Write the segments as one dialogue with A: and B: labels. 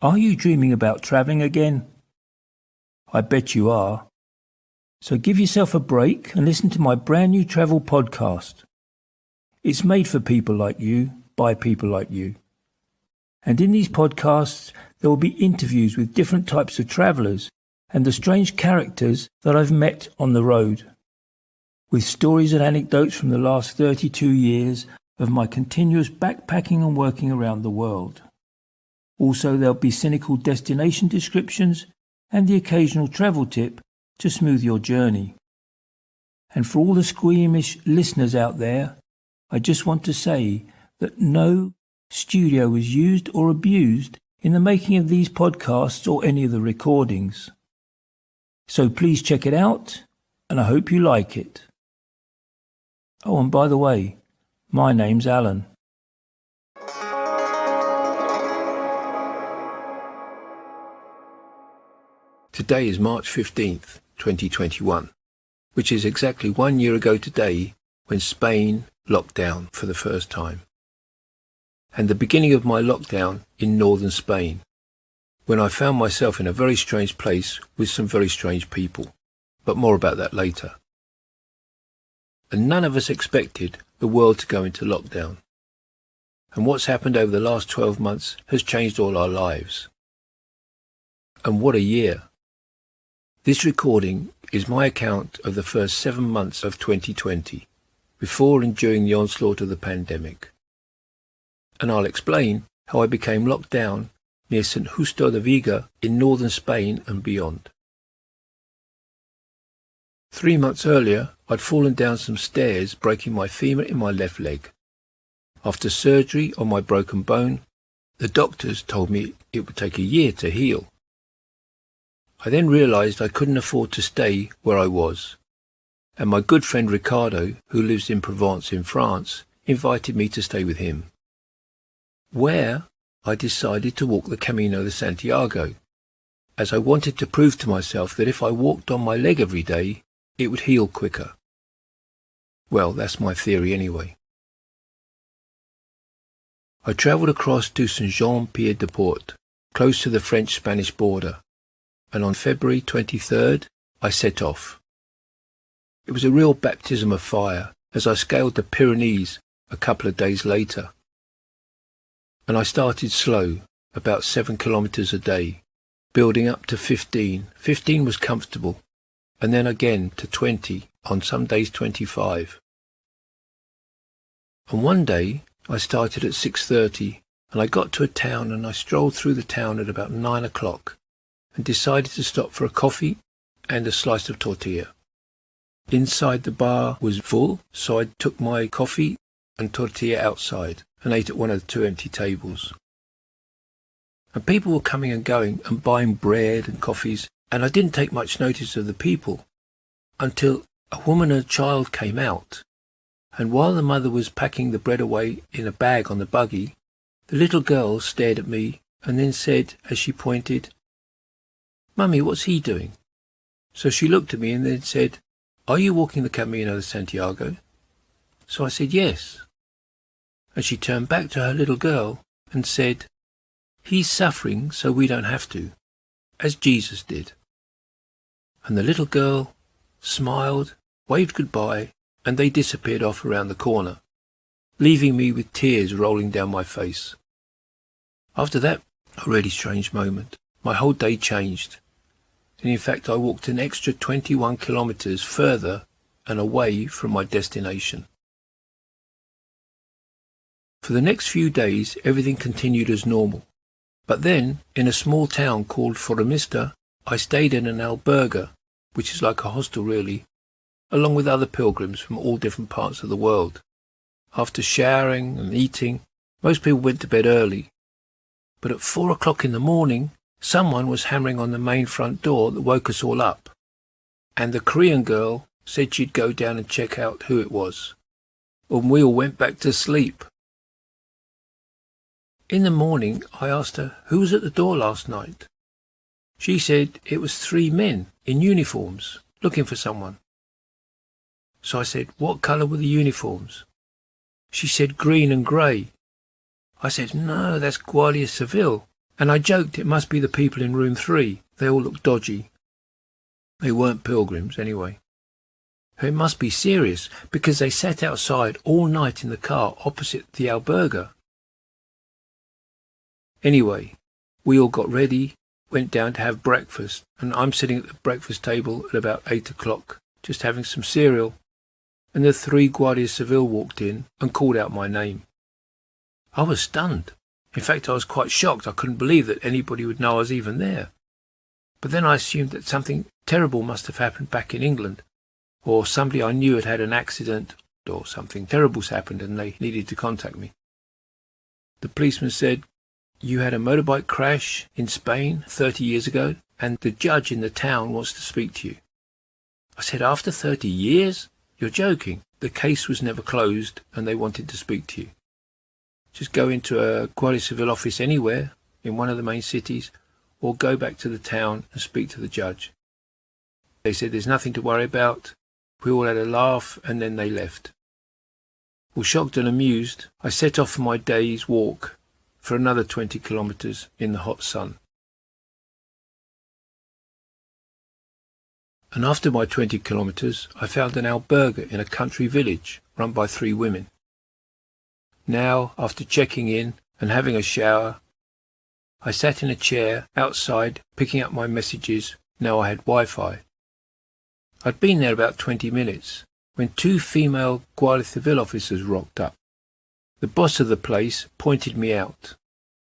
A: Are you dreaming about travelling again? I bet you are. So give yourself a break and listen to my brand new travel podcast. It's made for people like you, by people like you. And in these podcasts, there will be interviews with different types of travellers and the strange characters that I've met on the road, with stories and anecdotes from the last 32 years of my continuous backpacking and working around the world. Also, there'll be cynical destination descriptions and the occasional travel tip to smooth your journey. And for all the squeamish listeners out there, I just want to say that no studio was used or abused in the making of these podcasts or any of the recordings. So please check it out, and I hope you like it. Oh, and by the way, my name's Alan.
B: Today is March 15th, 2021, which is exactly 1 year ago today when Spain locked down for the first time. And the beginning of my lockdown in northern Spain, when I found myself in a very strange place with some very strange people, but more about that later. And none of us expected the world to go into lockdown. And what's happened over the last 12 months has changed all our lives. And what a year! This recording is my account of the first 7 months of 2020, before and during the onslaught of the pandemic. And I'll explain how I became locked down near St. Justo de Viga in northern Spain and beyond. 3 months earlier, I'd fallen down some stairs, breaking my femur in my left leg. After surgery on my broken bone, the doctors told me it would take a year to heal. I then realised I couldn't afford to stay where I was, and my good friend Ricardo, who lives in Provence in France, invited me to stay with him, where I decided to walk the Camino de Santiago, as I wanted to prove to myself that if I walked on my leg every day, it would heal quicker. Well, that's my theory anyway. I travelled across to Saint-Jean-Pied-de-Port, close to the French-Spanish border, and on February 23rd, I set off. It was a real baptism of fire as I scaled the Pyrenees a couple of days later. And I started slow, about 7 kilometres a day, building up to 15. 15 was comfortable, and then again to 20, on some days 25. And one day, I started at 6:30, and I got to a town and I strolled through the town at about 9 o'clock, and decided to stop for a coffee and a slice of tortilla. Inside the bar was full, so I took my coffee and tortilla outside and ate at one of the 2 empty tables. And people were coming and going and buying bread and coffees, and I didn't take much notice of the people until a woman and a child came out. And while the mother was packing the bread away in a bag on the buggy, the little girl stared at me and then said, as she pointed, "Mummy, what's he doing?" So she looked at me and then said, "Are you walking the Camino de Santiago?" So I said, "Yes." And she turned back to her little girl and said, "He's suffering so we don't have to, as Jesus did." And the little girl smiled, waved goodbye, and they disappeared off around the corner, leaving me with tears rolling down my face. After that, a really strange moment. My whole day changed. And in fact, I walked an extra 21 kilometres further and away from my destination. For the next few days, everything continued as normal. But then, in a small town called Formista, I stayed in an albergue, which is like a hostel really, along with other pilgrims from all different parts of the world. After showering and eating, most people went to bed early. But at 4 o'clock in the morning, someone was hammering on the main front door that woke us all up. And the Korean girl said she'd go down and check out who it was. And we all went back to sleep. In the morning, I asked her who was at the door last night. She said it was 3 men in uniforms looking for someone. So I said, "What colour were the uniforms?" She said green and grey. I said, "No, that's Guardia Civil. And I joked it must be the people in room 3. They all looked dodgy. They weren't pilgrims, anyway. It must be serious, because they sat outside all night in the car opposite the albergue. Anyway, we all got ready, went down to have breakfast, and I'm sitting at the breakfast table at about 8 o'clock, just having some cereal, and the 3 Guardias Civil walked in and called out my name. I was stunned. In fact, I was quite shocked. I couldn't believe that anybody would know I was even there. But then I assumed that something terrible must have happened back in England, or somebody I knew had had an accident, or something terrible's happened and they needed to contact me. The policeman said, "You had a motorbike crash in Spain 30 years ago, and the judge in the town wants to speak to you." I said, "After 30 years? You're joking. The case was never closed and they wanted to speak to you. Just go into a Guardia Civil office anywhere in one of the main cities, or go back to the town and speak to the judge." They said there's nothing to worry about. We all had a laugh and then they left. Well, shocked and amused, I set off for my day's walk for another 20 kilometres in the hot sun. And after my 20 kilometres, I found an albergue in a country village run by 3 women. Now, after checking in and having a shower, I sat in a chair outside picking up my messages. Now I had Wi-Fi. I'd been there about 20 minutes when 2 female Guardia Civil officers rocked up. The boss of the place pointed me out.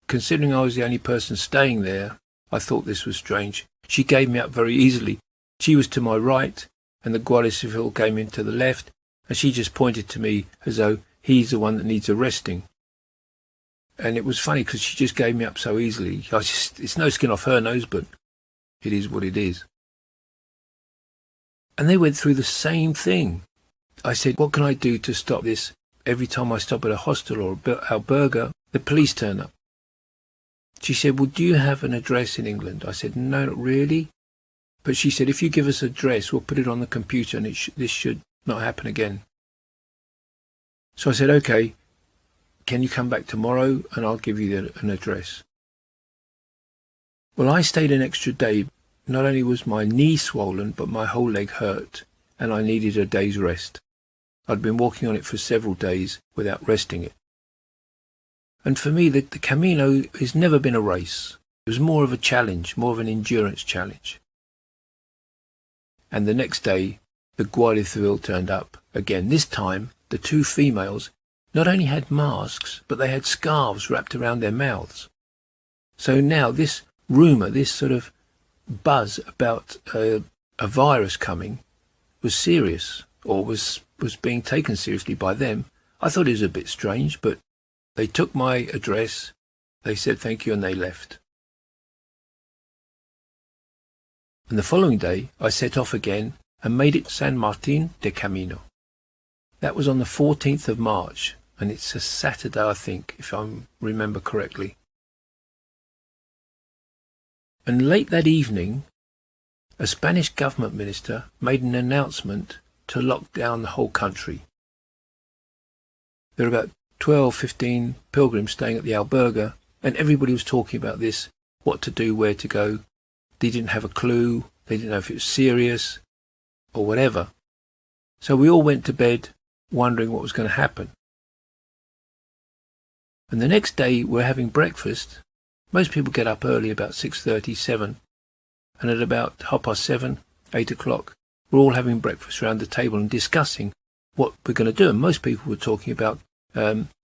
B: Considering I was the only person staying there, I thought this was strange. She gave me up very easily. She was to my right, and the Guardia Civil came in to the left, and she just pointed to me as though he's the one that needs arresting. And it was funny because she just gave me up so easily. It's no skin off her nose, but it is what it is. And they went through the same thing. I said, "What can I do to stop this?" Every time I stop at a hostel or a albergue, the police turn up. She said, "Well, do you have an address in England?" I said, "No, not really." But she said, "If you give us an address, we'll put it on the computer and this should not happen again." So I said, "Okay, can you come back tomorrow and I'll give you an address." Well, I stayed an extra day. Not only was my knee swollen, but my whole leg hurt, and I needed a day's rest. I'd been walking on it for several days without resting it. And for me, the Camino has never been a race. It was more of a challenge, more of an endurance challenge. And the next day, the Guardia Civil turned up again. This time, the 2 females not only had masks, but they had scarves wrapped around their mouths. So now this rumour, this sort of buzz about a virus coming was serious, or was being taken seriously by them. I thought it was a bit strange, but they took my address, they said thank you, and they left. And the following day I set off again and made it San Martín de Camino. That was on the 14th of March, and it's a Saturday, I think, if I remember correctly. And late that evening, a Spanish government minister made an announcement to lock down the whole country. There were about 12, 15 pilgrims staying at the albergue, and everybody was talking about this, what to do, where to go. They didn't have a clue, they didn't know if it was serious or whatever. So we all went to bed wondering what was going to happen. And the next day we're having breakfast. Most people get up early, about 6:30, 7, and at about 7:30, 8 o'clock, we're all having breakfast around the table and discussing what we're going to do. And most people were talking about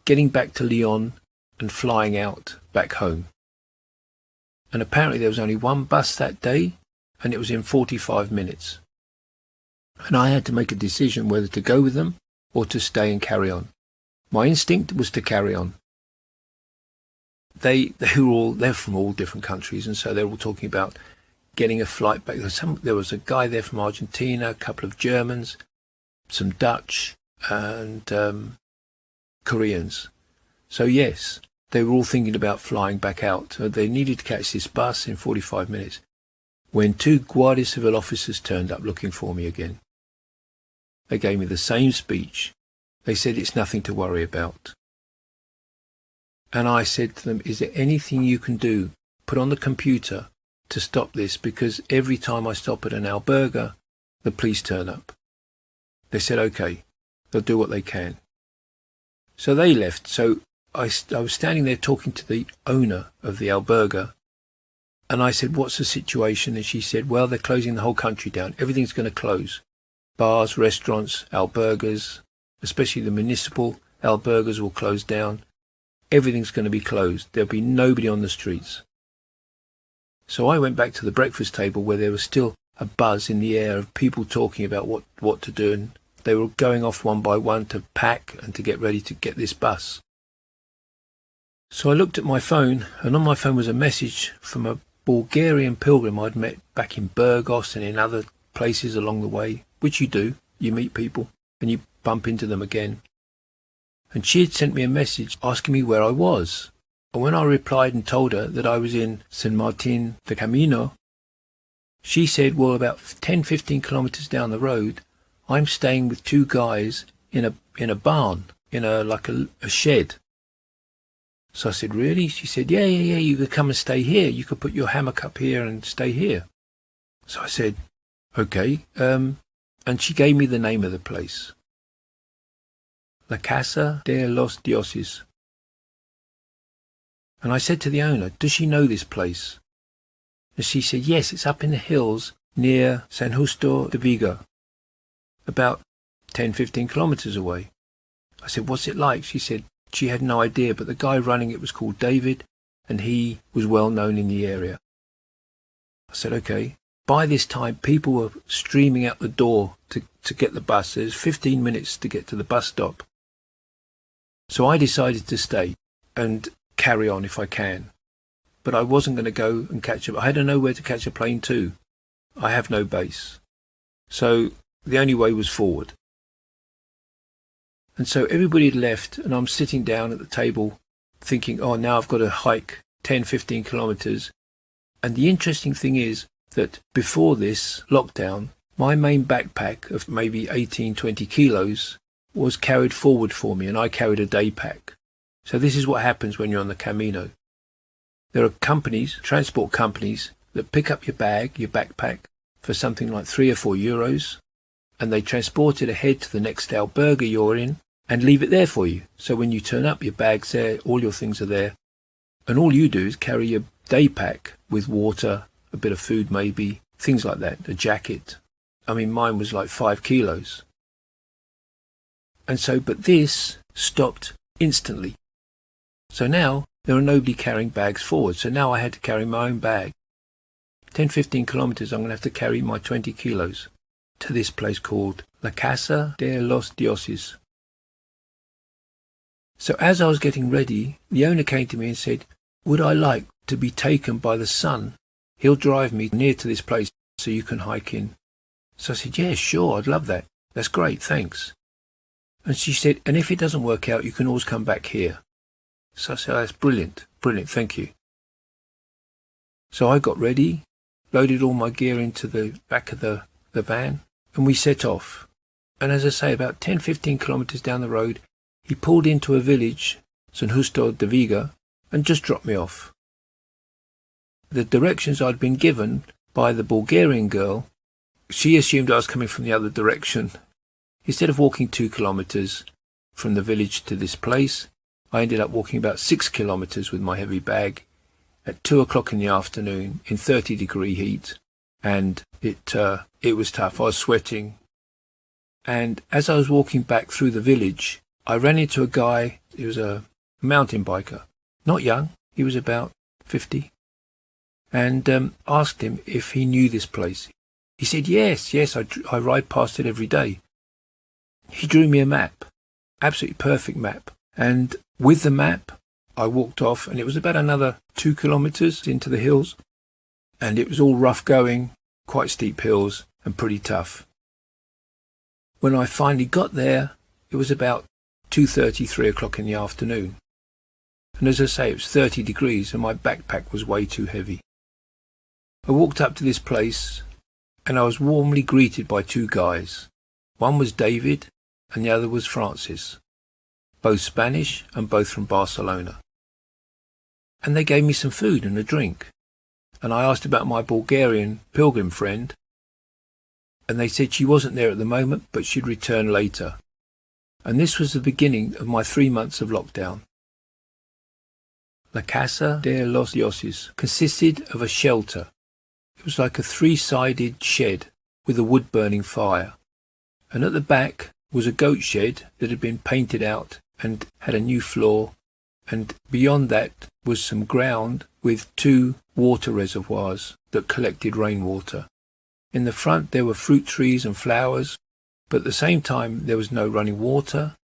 B: getting back to Lyon and flying out back home. And apparently there was only one bus that day, and it was in 45 minutes. And I had to make a decision whether to go with them or to stay and carry on. My instinct was to carry on. They're from all different countries, and so they're all talking about getting a flight back. There was a guy there from Argentina, a couple of Germans, some Dutch, and Koreans. So yes, they were all thinking about flying back out. They needed to catch this bus in 45 minutes when 2 Guardia Civil officers turned up looking for me again. They gave me the same speech. They said it's nothing to worry about. And I said to them, is there anything you can do put on the computer to stop this, because every time I stop at an albergue, the police turn up. They said, okay, they'll do what they can. So they left. So I was standing there talking to the owner of the albergue, and I said, what's the situation? And she said, well, they're closing the whole country down. Everything's going to close. Bars, restaurants, albergues, especially the municipal albergues will close down. Everything's going to be closed. There'll be nobody on the streets. So I went back to the breakfast table where there was still a buzz in the air of people talking about what to do, and they were going off one by one to pack and to get ready to get this bus. So I looked at my phone, and on my phone was a message from a Bulgarian pilgrim I'd met back in Burgos and in other places along the way, which you do. You meet people and you bump into them again. And she had sent me a message asking me where I was. And when I replied and told her that I was in San Martin de Camino, she said, well, about 10-15 kilometers down the road, I'm staying with two guys in a barn, in a shed. So I said, really? She said, yeah, you could come and stay here. You could put your hammock up here and stay here. So I said, okay. And she gave me the name of the place. La Casa de los Dioses. And I said to the owner, does she know this place? And she said, yes, it's up in the hills near San Justo de Vigo, about 10-15 kilometers away. I said, what's it like? She said she had no idea, but the guy running it was called David, and he was well known in the area. I said, okay. By this time, people were streaming out the door to get the bus. There's 15 minutes to get to the bus stop. So I decided to stay and carry on if I can. But I wasn't going to go and catch I had to know where to catch a plane too. I have no base. So the only way was forward. And so everybody had left, and I'm sitting down at the table thinking, oh, now I've got to hike 10-15 kilometers. And the interesting thing is that before this lockdown, my main backpack of maybe 18-20 kilos was carried forward for me, and I carried a day pack. So this is what happens when you're on the Camino. There are companies, transport companies, that pick up your bag, your backpack, for something like €3 or €4, and they transport it ahead to the next albergue you're in and leave it there for you. So when you turn up, your bag's there, all your things are there, and all you do is carry your day pack with water, a bit of food maybe, things like that, a jacket. I mean, mine was like 5 kilos. And so, but this stopped instantly. So now there are nobody carrying bags forward. So now I had to carry my own bag. 10-15 kilometers, I'm going to have to carry my 20 kilos to this place called La Casa de los Dioses. So as I was getting ready, the owner came to me and said, would I like to be taken by the son? He'll drive me near to this place so you can hike in. So I said, yeah, sure, I'd love that. That's great, thanks. And she said, and if it doesn't work out, you can always come back here. So I said, oh, that's brilliant, thank you. So I got ready, loaded all my gear into the back of the van, and we set off. And as I say, about 10-15 kilometers down the road, he pulled into a village, San Justo de Vigo, and just dropped me off. The directions I'd been given by the Bulgarian girl, she assumed I was coming from the other direction. Instead of walking 2 kilometers from the village to this place, I ended up walking about 6 kilometers with my heavy bag at 2 o'clock in the afternoon in 30-degree heat. And it was tough. I was sweating. And as I was walking back through the village, I ran into a guy. He was a mountain biker, not young. He was about 50. And asked him if he knew this place. He said, yes, I ride past it every day. He drew me a map, absolutely perfect map. And with the map, I walked off, and it was about another 2 kilometers into the hills. And it was all rough going, quite steep hills, and pretty tough. When I finally got there, it was about 2:30, 3 o'clock in the afternoon. And as I say, it was 30 degrees, and my backpack was way too heavy. I walked up to this place, and I was warmly greeted by 2 guys. One was David, and the other was Francis, both Spanish and both from Barcelona. And they gave me some food and a drink. and I asked about my Bulgarian pilgrim friend, and they said she wasn't there at the moment, but she'd return later. And this was the beginning of my 3 months of lockdown. La Casa de los Dioses consisted of a shelter. It was like a 3-sided shed with a wood-burning fire. And at the back was a goat shed that had been painted out and had a new floor. And beyond that was some ground with 2 water reservoirs that collected rainwater. In the front there were fruit trees and flowers, but at the same time there was no running water,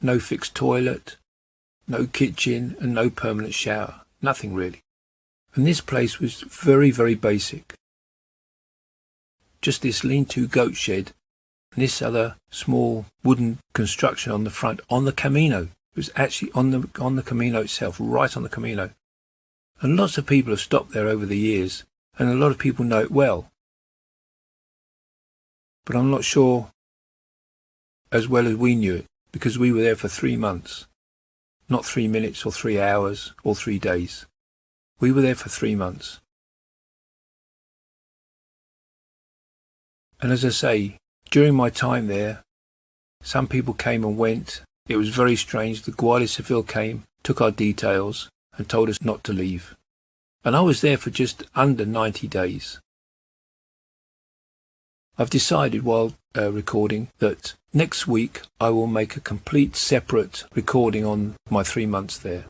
B: no fixed toilet, no kitchen and no permanent shower. Nothing really. And this place was very, very basic. Just this lean-to goat shed and this other small wooden construction on the front on the Camino. It was actually on the Camino itself, right on the Camino. And lots of people have stopped there over the years, and a lot of people know it well. But I'm not sure as well as we knew it, because we were there for 3 months. Not 3 minutes or 3 hours or 3 days. We were there for 3 months. And as I say, during my time there, some people came and went. It was very strange. The Guardia Civil came, took our details, and told us not to leave. And I was there for just under 90 days. I've decided while recording that next week I will make a complete separate recording on my 3 months there.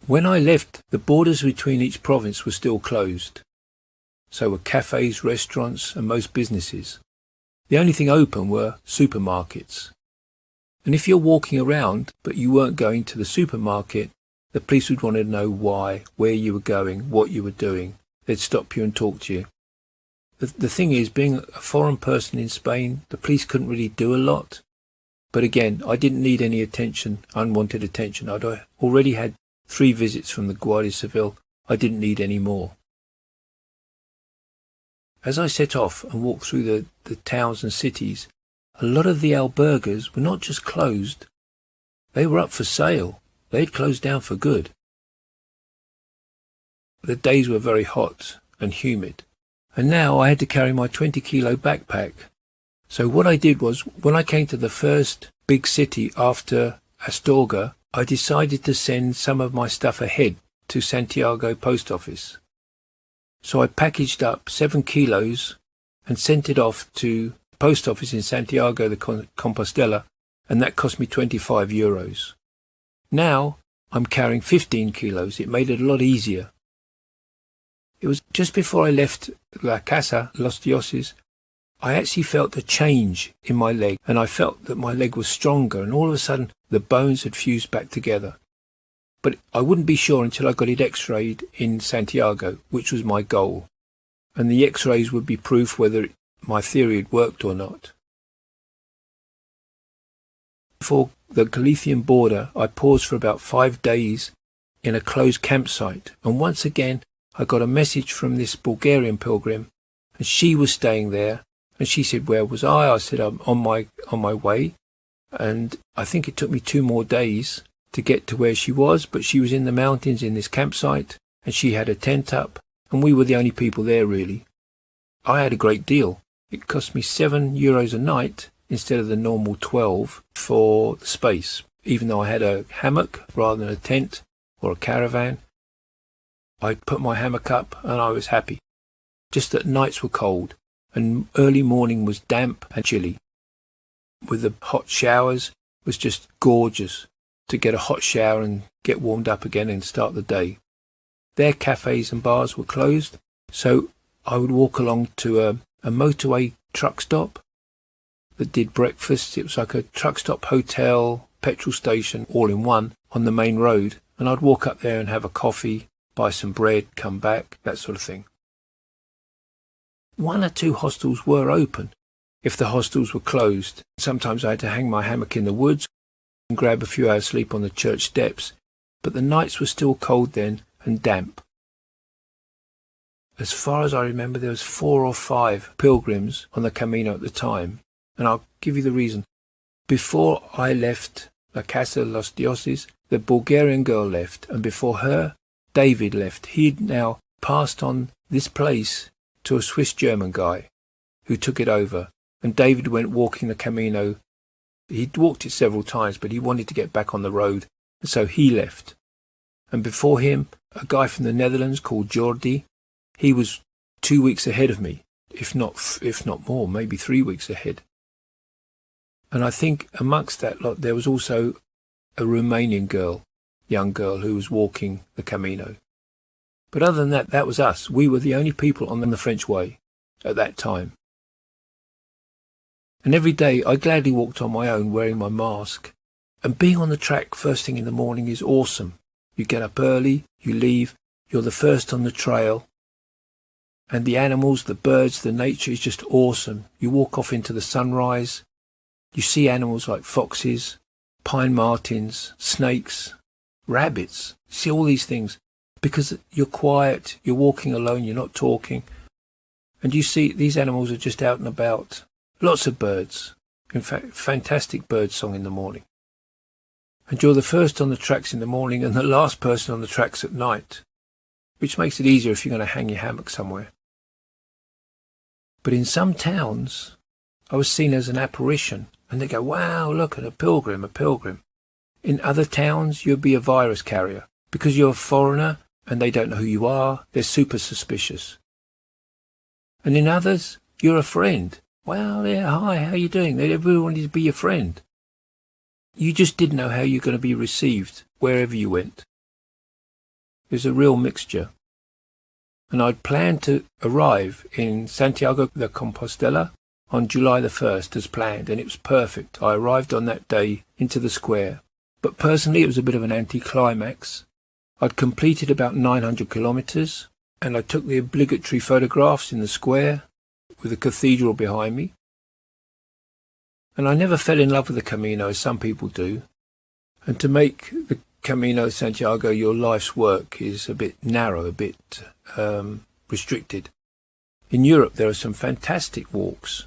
B: When I left, the borders between each province were still closed. So were cafes, restaurants, and most businesses. The only thing open were supermarkets. And if you're walking around but you weren't going to the supermarket, the police would want to know why, where you were going, what you were doing. They'd stop you and talk to you. The thing is, being a foreign person in Spain, the police couldn't really do a lot. But again, I didn't need any attention, unwanted attention. I'd already had 3 visits from the Guardia Civil. I didn't need any more. As I set off and walked through the towns and cities, a lot of the albergues were not just closed, they were up for sale. They'd closed down for good. The days were very hot and humid, and now I had to carry my 20-kilo backpack. So what I did was, when I came to the first big city after Astorga, I decided to send some of my stuff ahead to Santiago post office. So I packaged up 7 kilos and sent it off to the post office in Santiago de Compostela, and that cost me €25. Now I'm carrying 15 kilos. It made it a lot easier. It was just before I left La Casa, Los Dioses, I actually felt a change in my leg, and I felt that my leg was stronger, and all of a sudden the bones had fused back together. But I wouldn't be sure until I got it x-rayed in Santiago, which was my goal. And the x-rays would be proof whether my theory had worked or not. Before the Galician border, I paused for about 5 days in a closed campsite. And once again, I got a message from this Bulgarian pilgrim, and she was staying there. And she said, where was I? I said, I'm on my way. And I think it took me 2 more days to get to where she was, but she was in the mountains in this campsite, and she had a tent up, and we were the only people there really. I had a great deal. It cost me €7 a night instead of the normal 12 for the space, even though I had a hammock rather than a tent or a caravan. I put my hammock up and I was happy. Just that nights were cold and early morning was damp and chilly. With the hot showers, it was just gorgeous to get a hot shower and get warmed up again and start the day. Their cafes and bars were closed, so I would walk along to a motorway truck stop that did breakfast. It was like a truck stop, hotel, petrol station, all in one on the main road, and I'd walk up there and have a coffee, buy some bread, come back, that sort of thing. 1 or 2 hostels were open. If the hostels were closed, sometimes I had to hang my hammock in the woods and grab a few hours sleep on the church steps, but the nights were still cold then and damp. As far as I remember, there was 4 or 5 pilgrims on the Camino at the time, and I'll give you the reason. Before I left La Casa de los Dioses, the Bulgarian girl left, and before her, David left. He'd now passed on this place to a Swiss-German guy who took it over, and David went walking the Camino. He'd walked it several times, but he wanted to get back on the road, and so he left. And before him, a guy from the Netherlands called Jordi. He was 2 weeks ahead of me, if not more, maybe 3 weeks ahead. And I think amongst that lot there was also a Romanian young girl who was walking the Camino. But other than that, that was us. We were the only people on the French way at that time. And every day I gladly walked on my own wearing my mask. And being on the track first thing in the morning is awesome. You get up early, you leave, you're the first on the trail. And the animals, the birds, the nature is just awesome. You walk off into the sunrise. You see animals like foxes, pine martens, snakes, rabbits. You see all these things because you're quiet, you're walking alone, you're not talking. And you see these animals are just out and about. Lots of birds. In fact, fantastic bird song in the morning. And you're the first on the tracks in the morning and the last person on the tracks at night, which makes it easier if you're going to hang your hammock somewhere. But in some towns, I was seen as an apparition, and they go, wow, look at a pilgrim, a pilgrim. In other towns, you'd be a virus carrier. Because you're a foreigner and they don't know who you are, they're super suspicious. And in others, you're a friend. Well, yeah, hi, how you doing? Everyone wanted to be your friend. You just didn't know how you're going to be received wherever you went. It was a real mixture. And I'd planned to arrive in Santiago de Compostela on July the 1st as planned, and it was perfect. I arrived on that day into the square. But personally, it was a bit of an anticlimax. I'd completed about 900 kilometres, and I took the obligatory photographs in the square with the cathedral behind me. And I never fell in love with the Camino as some people do. And to make the Camino de Santiago your life's work is a bit narrow, a bit restricted. In Europe there are some fantastic walks,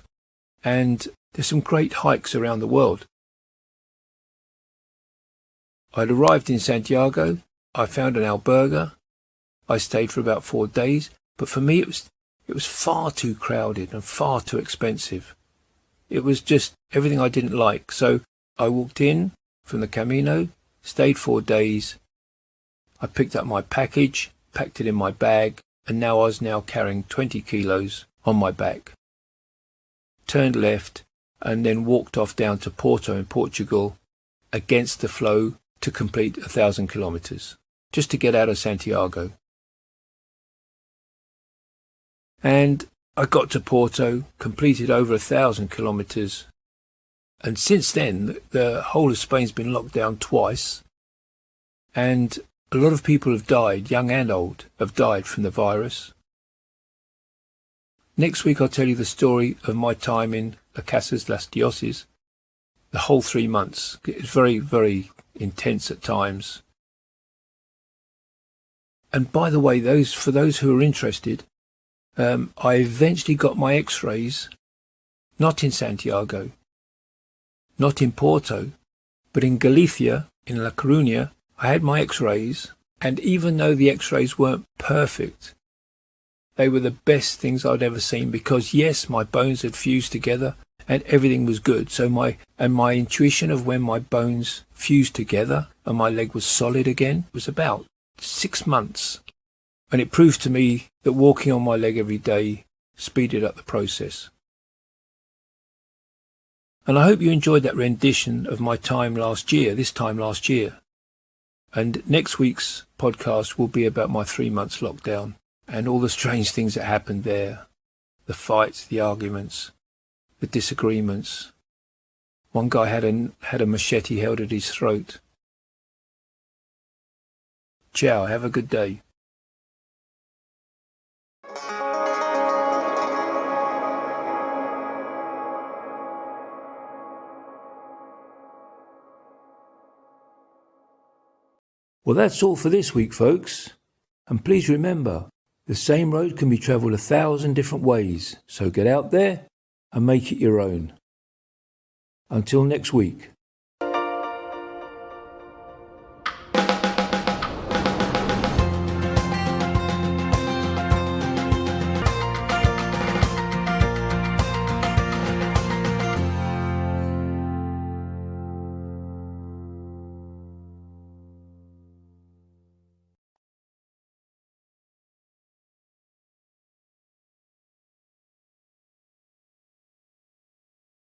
B: and there's some great hikes around the world. I'd arrived in Santiago, I found an albergue, I stayed for about 4 days, but for me it was far too crowded and far too expensive. It was just everything I didn't like, so I walked in from the Camino, stayed 4 days, I picked up my package, packed it in my bag, and now I was carrying 20 kilos on my back. Turned left and then walked off down to Porto in Portugal against the flow to complete 1,000 kilometres, just to get out of Santiago. And I got to Porto, completed over 1,000 kilometres, and since then the whole of Spain's been locked down twice, and a lot of people have died, young and old, have died from the virus. Next week I'll tell you the story of my time in La Casa de los Dioses, the whole 3 months. It was very, very intense at times. And by the way, for those who are interested, I eventually got my x-rays, not in Santiago, not in Porto, but in Galicia, in La Coruña. I had my x-rays, and even though the x-rays weren't perfect, they were the best things I'd ever seen, because yes, my bones had fused together and everything was good. So my intuition of when my bones fused together and my leg was solid again was about 6 months. And it proved to me that walking on my leg every day speeded up the process. And I hope you enjoyed that rendition of my time last year, this time last year. And next week's podcast will be about my 3 months lockdown and all the strange things that happened there. The fights, the arguments, the disagreements. One guy had a machete held at his throat. Ciao, have a good day. Well, that's all for this week, folks. And please remember, the same road can be travelled 1,000 different ways, so get out there and make it your own. Until next week.